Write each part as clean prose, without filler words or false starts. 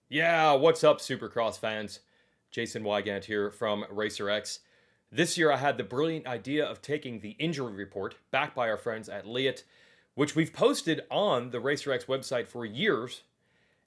Yeah, what's up, Supercross fans? Jason Weigandt here from Racer X. This year, I had the brilliant idea of taking the injury report backed by our friends at Liat, which we've posted on the Racer X website for years,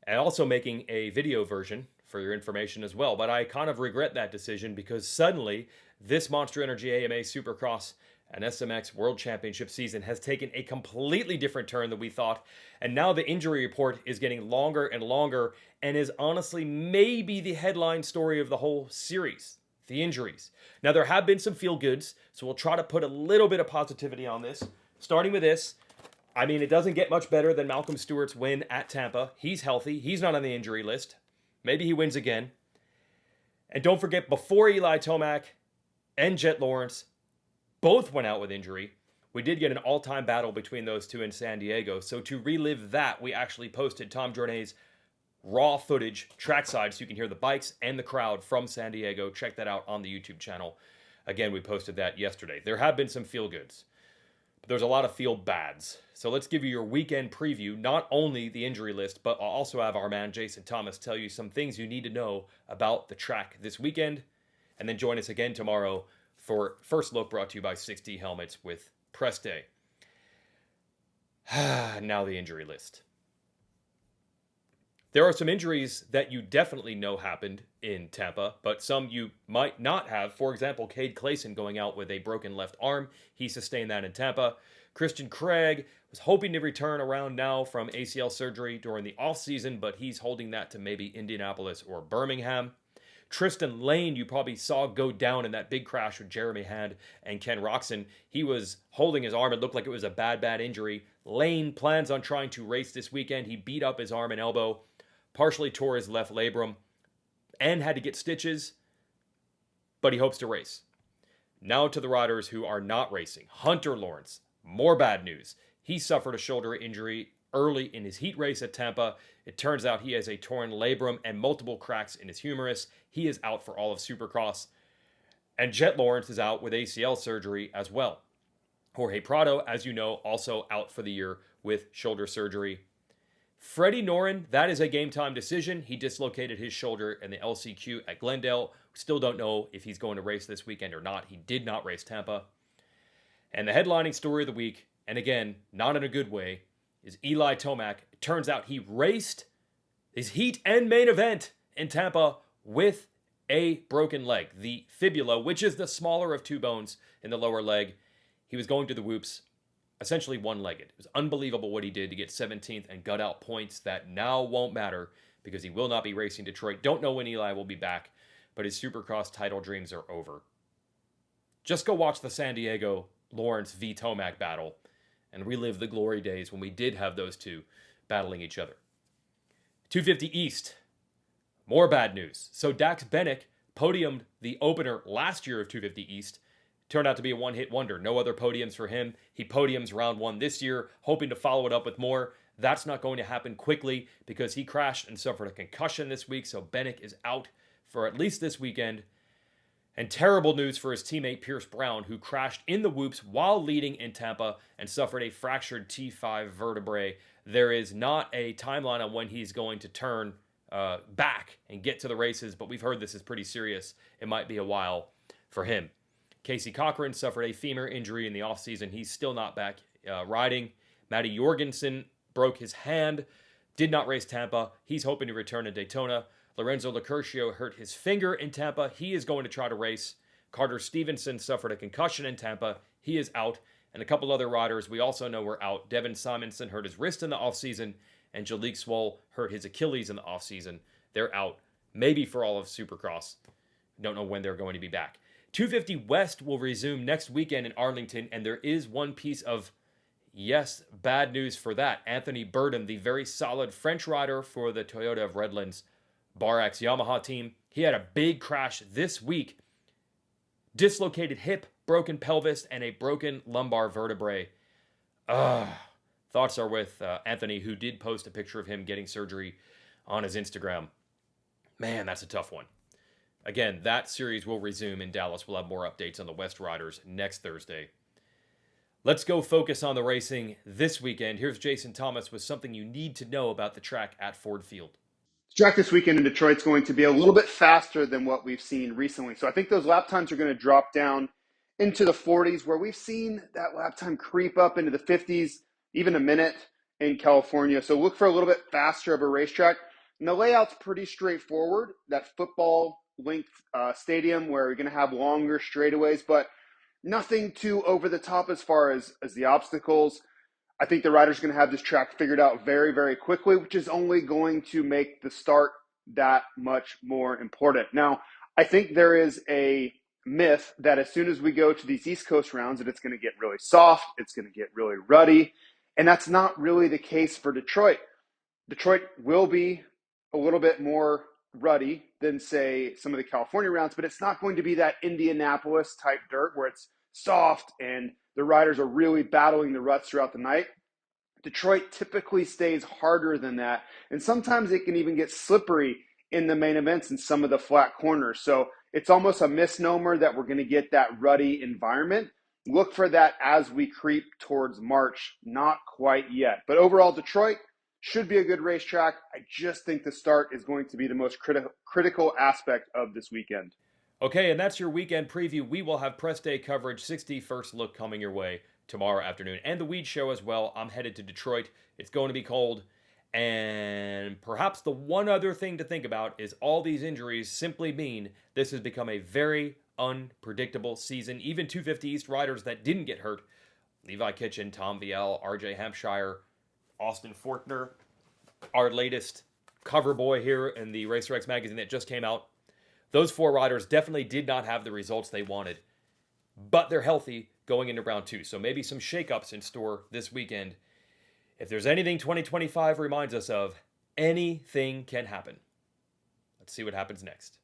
and also making a video version for your information as well. But I kind of regret that decision because suddenly this Monster Energy AMA Supercross and SMX World Championship season has taken a completely different turn than we thought. And now the injury report is getting longer and longer and is honestly maybe the headline story of the whole series. The injuries. Now, there have been some feel goods, so we'll try to put a little bit of positivity on this. Starting with this, I mean, it doesn't get much better than Malcolm Stewart's win at Tampa. He's healthy. He's not on the injury list. Maybe he wins again. And don't forget, before Eli Tomac and Jet Lawrence both went out with injury, we did get an all-time battle between those two in San Diego. So to relive that, we actually posted Tom Journet's raw footage trackside so you can hear the bikes and the crowd from San Diego. Check that out on the YouTube channel. Again, we posted that yesterday. There have been some feel-goods, but there's a lot of feel-bads. So let's give you your weekend preview, not only the injury list, but I'll also have our man Jason Thomas tell you some things you need to know about the track this weekend. And then join us again tomorrow for First Look, brought to you by 60 Helmets with Press Day. Now the injury list. There are some injuries that you definitely know happened in Tampa, but some you might not have. For example, Cade Clason going out with a broken left arm. He sustained that in Tampa. Christian Craig was hoping to return around now from ACL surgery during the offseason, but he's holding that to maybe Indianapolis or Birmingham. Tristan Lane, you probably saw go down in that big crash with Jeremy Hand and Ken Roxon. He was holding his arm. It looked like it was a bad injury. Lane plans on trying to race this weekend. He beat up his arm and elbow, partially tore his left labrum, and had to get stitches, but he hopes to race. Now to the riders who are not racing. Hunter Lawrence, more bad news. He suffered a shoulder injury early in his heat race at Tampa. It turns out he has a torn labrum and multiple cracks in his humerus. He is out for all of Supercross. And Jet Lawrence is out with ACL surgery as well. Jorge Prado, as you know, also out for the year with shoulder surgery. Freddie Noren, that is a game time decision. He dislocated his shoulder in the LCQ at Glendale. We still don't know if he's going to race this weekend or not. He did not race Tampa. And the headlining story of the week, and again, not in a good way, is Eli Tomac. It turns out he raced his heat and main event in Tampa with a broken leg, the fibula, which is the smaller of two bones in the lower leg. He was going to the whoops, essentially one-legged. It was unbelievable what he did to get 17th and gut out points that now won't matter because he will not be racing Detroit. Don't know when Eli will be back, but his Supercross title dreams are over. Just go watch the San Diego Lawrence v. Tomac battle and relive the glory days when we did have those two battling each other. 250 East, more bad news. So Daxton Bennick podiumed the opener last year of 250 East. Turned out to be a one-hit wonder. No other podiums for him. He podiums round one this year, hoping to follow it up with more. That's not going to happen quickly because he crashed and suffered a concussion this week, so Bennick is out for at least this weekend. And terrible news for his teammate Pierce Brown, who crashed in the whoops while leading in Tampa and suffered a fractured T5 vertebrae. There is not a timeline on when he's going to turn back and get to the races, but we've heard this is pretty serious. It might be a while for him. Casey Cochran suffered a femur injury in the offseason. He's still not back riding. Matty Jorgensen broke his hand, did not race Tampa. He's hoping to return to Daytona. Lorenzo Locurcio hurt his finger in Tampa. He is going to try to race. Carter Stevenson suffered a concussion in Tampa. He is out. And a couple other riders we also know were out. Devin Simonson hurt his wrist in the offseason, and Jalik Swoll hurt his Achilles in the offseason. They're out, maybe for all of Supercross. Don't know when they're going to be back. 250 West will resume next weekend in Arlington, and there is one piece of, yes, bad news for that. Anthony Burden, the very solid French rider for the Toyota of Redlands Barax Yamaha team, he had a big crash this week. Dislocated hip, broken pelvis, and a broken lumbar vertebrae. Thoughts are with Anthony, who did post a picture of him getting surgery on his Instagram. Man, that's a tough one. Again, that series will resume in Dallas. We'll have more updates on the West Riders next Thursday. Let's go focus on the racing this weekend. Here's Jason Thomas with something you need to know about the track at Ford Field. Track this weekend in Detroit's going to be a little bit faster than what we've seen recently. So I think those lap times are going to drop down into the 40s, where we've seen that lap time creep up into the 50s, even a minute in California. So look for a little bit faster of a racetrack. And the layout's pretty straightforward. That football length stadium where you're going to have longer straightaways, but nothing too over the top as far as the obstacles. I think the riders are going to have this track figured out very, very quickly, which is only going to make the start that much more important. Now, I think there is a myth that as soon as we go to these East Coast rounds, that it's going to get really soft, it's going to get really ruddy, and that's not really the case for Detroit. Detroit will be a little bit more ruddy than, say, some of the California rounds, but it's not going to be that Indianapolis type dirt where it's soft and the riders are really battling the ruts throughout the night. Detroit typically stays harder than that, and sometimes it can even get slippery in the main events in some of the flat corners. So it's almost a misnomer that we're going to get that ruddy environment. Look for that as we creep towards March. Not quite yet. But overall, Detroit should be a good racetrack. I just think the start is going to be the most critical aspect of this weekend. Okay, and that's your weekend preview. We will have press day coverage, 61st look coming your way tomorrow afternoon, and the Weed Show as well. I'm headed to Detroit. It's going to be cold. And perhaps the one other thing to think about is all these injuries simply mean this has become a very unpredictable season. Even 250 East riders that didn't get hurt, Levi Kitchen, Tom Viel, RJ Hampshire, Austin Fortner, our latest cover boy here in the Racer X magazine that just came out, those four riders definitely did not have the results they wanted, but they're healthy going into round two. So maybe some shakeups in store this weekend. If there's anything 2025 reminds us of, anything can happen. Let's see what happens next.